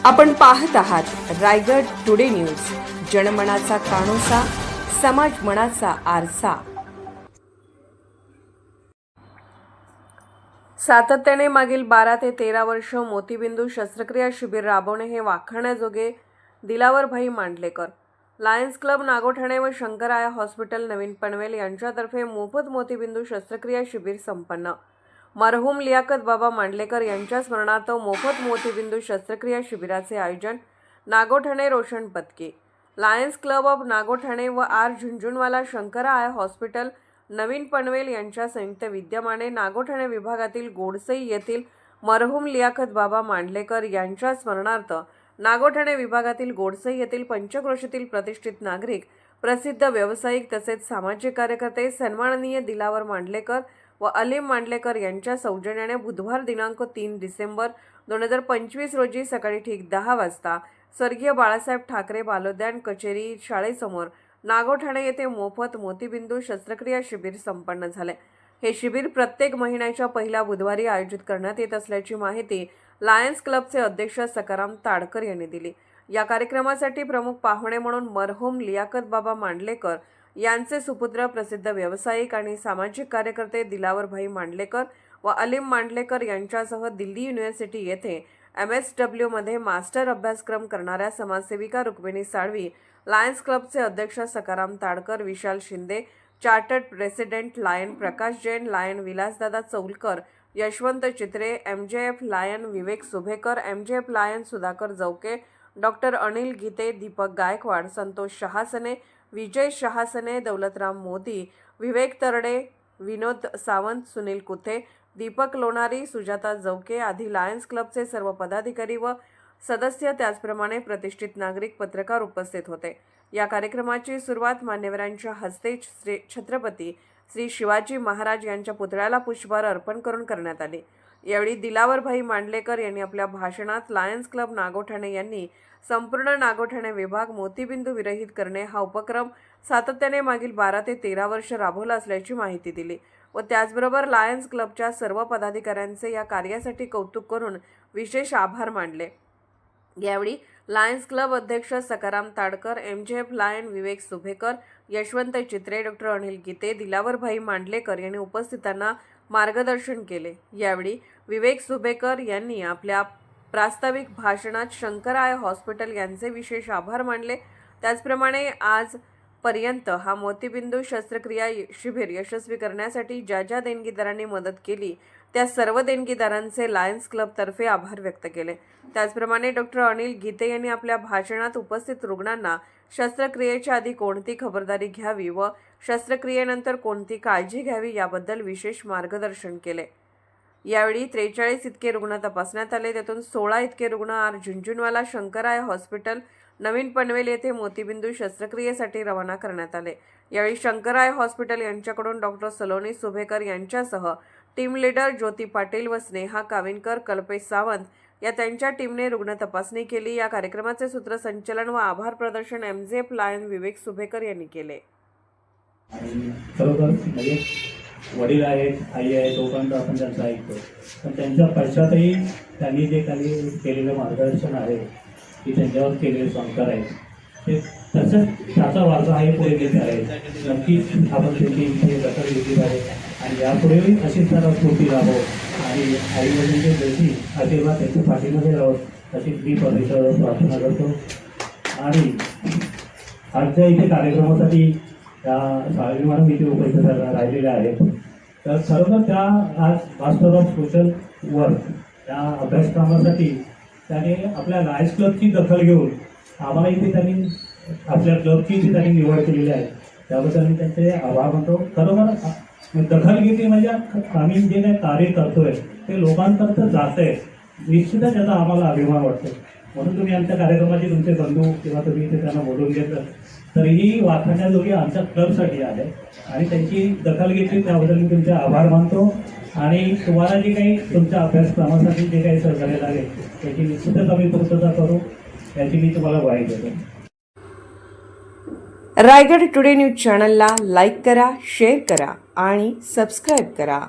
आपण पाहत आहात रायगड टुडे न्यूज, जनमनाचा कानोसा, समाज मनाचा आरसा। सातत्याने मागील 12 ते 13 वर्ष मोतीबिंदू शस्त्रक्रिया शिबिर राबवणे हे वाखाणण्याजोगे दिलावर भाई मांडलेकर, लायन्स क्लब नागोठणे व शंकराया हॉस्पिटल नवीन पनवेल यांच्यातर्फे मोफत मोतीबिंदू शस्त्रक्रिया शिबिर संपन्न। मरहूम लियाकत बाबा मांडलेकर यांच्या स्मरणार्थ मोफत मोतीबिंदू शस्त्रक्रिया शिबिराचे आयोजन Nagothane Roshan Patki, Lions Club of Nagothane व आर झुंझुनवाला शंकराया हॉस्पिटल नवीन पनवेल यांच्या संयुक्त विद्यमाने नागोठणे विभागातील गोडसई येथील मरहूम लियाकत बाबा मांडलेकर यांच्या स्मरणार्थ नागोठणे विभागातील गोडसई येथील पंचक्रोशीतील प्रतिष्ठित नागरिक, प्रसिद्ध व्यावसायिक तसेच सामाजिक कार्यकर्ते सन्माननीय दिलावर मांडलेकर व अलीम मांडलेकर यांच्या सौजन्याने बुधवार दिनांक 3 डिसेंबर 2025 रोजी सकाळी ठीक 10 वाजता स्वर्गीय बाळासाहेब ठाकरे बालोद्यान कचेरी शाळेसमोर नागोठणे येथे मोफत मोतीबिंदू शस्त्रक्रिया शिबिर संपन्न झाले। हे शिबिर प्रत्येक महिन्याच्या पहिल्या बुधवारी आयोजित करण्यात येत असल्याची माहिती लायन्स क्लबचे अध्यक्ष सकाराम ताडकर यांनी दिली। या कार्यक्रमासाठी प्रमुख पाहुणे म्हणून मरहूम लियाकत बाबा मांडलेकर यांचे सुपुत्र, प्रसिद्ध व्यावसायिक आणि सामाजिक कार्यकर्ते दिलावर भाई मांडलेकर व अलीम मांडलेकर यांच्यासह दिल्ली युनिव्हर्सिटी येथे MSW मध्ये मास्टर अभ्यासक्रम करणाऱ्या समाजसेविका रुक्मिणी साळवी, लायन्स क्लबचे अध्यक्ष Sakaram Tadkar, Vishal Shinde, chartered president Lion Prakash Jain, Lion Vilasdada Chaulkar, Yashwant Chitre, MJF Lion Vivek Subhekar, MJF Lion Sudhakar Javke, doctor Anil Gite, Deepak Gaikwad, Santosh Shahasane, Vijay Shahasane, Daulatram Modi, Vivek Tarde, Vinod Sawant, Sunil Kuthe, Deepak Lonari, Sujata Javke आदी लायन्स क्लबचे सर्व पदाधिकारी व सदस्य, त्याचप्रमाणे प्रतिष्ठित नागरिक, पत्रकार उपस्थित होते। या कार्यक्रमाची सुरुवात मान्यवरांच्या हस्ते छत्रपती श्री शिवाजी महाराज यांच्या पुतळ्याला पुष्पहार अर्पण करून करण्यात आली। यावेळी दिलावर भाई मांडलेकर यांनी आपल्या भाषणात लायन्स क्लब नागोठणे यांनी संपूर्ण नागोठणे विभाग मोतीबिंदू विरहित करणे हा उपक्रम सातत्याने मागील 12 ते 13 वर्ष राबवला असल्याची माहिती दिली व त्याचबरोबर लायन्स क्लबच्या सर्व पदाधिकाऱ्यांचे या कार्यासाठी कौतुक करून विशेष आभार मानले। यावेळी लायन्स क्लब अध्यक्ष सकाराम ताडकर, MJF लायन विवेक सुभेकर, यशवंत चित्रे, डॉक्टर अनिल गीते, दिलावर भाई मांडलेकर यांनी उपस्थितांना मार्गदर्शन केले। यावेळी विवेक सुभेकर यांनी आपल्या प्रास्ताविक भाषणात शंकराया हॉस्पिटल यांचे विशेष आभार मानले। त्याचप्रमाणे आजपर्यंत हा मोतीबिंदू शस्त्रक्रिया शिबिर यशस्वी करण्यासाठी ज्या ज्या देणगीदारांनी मदत केली त्या सर्व देणगीदारांचे लायन्स क्लबतर्फे आभार व्यक्त केले। त्याचप्रमाणे डॉक्टर अनिल गीते यांनी आपल्या भाषणात उपस्थित रुग्णांना शस्त्रक्रियेच्या आधी कोणती खबरदारी घ्यावी व शस्त्रक्रियेनंतर कोणती काळजी घ्यावी याबद्दल विशेष मार्गदर्शन केले। यावेळी 43 इतके रुग्ण तपासण्यात आले, त्यातून 16 इतके रुग्ण आर झुंझुनवाला शंकराया हॉस्पिटल नवीन पनवेल येथे मोतीबिंदू शस्त्रक्रियेसाठी रवाना करण्यात आले। यावेळी शंकराया हॉस्पिटल यांच्याकडून डॉक्टर सलोनी सुभेकर यांच्यासह टीम लीडर ज्योती पाटील व स्नेहा काविनकर, कल्पेश सावंत या त्यांच्या टीमने रुग्ण तपासणी केली। या कार्यक्रमाचे सूत्रसंचालन व आभार प्रदर्शन MJF लायन विवेक सुभेकर यांनी केले। वडील आहेत, आई आहे, तोपर्यंत आपण त्यांचं ऐकतो, पण त्यांच्या पश्चातही त्यांनी जे काही केलेलं मार्गदर्शन आहे की त्यांच्यावर केलेले संस्कार आहेत ते तसंच त्याचा वारसा आहे पुढे घेत आहे। नक्कीच आपण त्यांची इथे दखल घेतली पाहिजे आणि यापुढेही अशीच त्याला स्फूर्ती राहावं आणि आईवडिलांची जशी आशीर्वाद त्यांच्या पाठीमध्ये राहावं अशी मी परमेश्वरावर प्रार्थना करतो। आणि आजच्या इथे कार्यक्रमासाठी त्या साळवी मॅडम इथे उपस्थित राहिलेल्या आहेत, तर खरोखर त्या आज मास्टर ऑफ सोशल वर्क त्या अभ्यासक्रमासाठी त्याने आपल्या लायन्स क्लबची दखल घेऊन आम्हाला इथे त्यांनी आपल्या क्लबची इथे त्यांनी निवड केलेली आहे, त्याबद्दल मी त्यांचे आभार मानतो। खरोखर दखल घेतली म्हणजे आम्ही जे काही कार्य करतोय ते लोकांपर्यंत जात आहे, निश्चितच त्याचा आम्हाला अभिमान वाटतो। म्हणून तुम्ही आमच्या कार्यक्रमाचे तुमचे बंधू किंवा तुम्ही इथे त्यांना बोलवून घेतलं तरीही वाखाणण्याजोगे आमच्या क्लबसाठी आहे आणि त्यांची दखल घेतली त्याबद्दल मी तुमचे आभार मानतो। आणि तुम्हाला जे काही तुमच्या अभ्यासक्रमासाठी जे काही सहकार्य लागेल त्याची निश्चितच आम्ही पूर्तता करू याची मी तुम्हाला ग्वाही देतो। रायगड टुडे न्यूज चॅनलला लाईक करा, शेअर करा आणि सबस्क्राईब करा।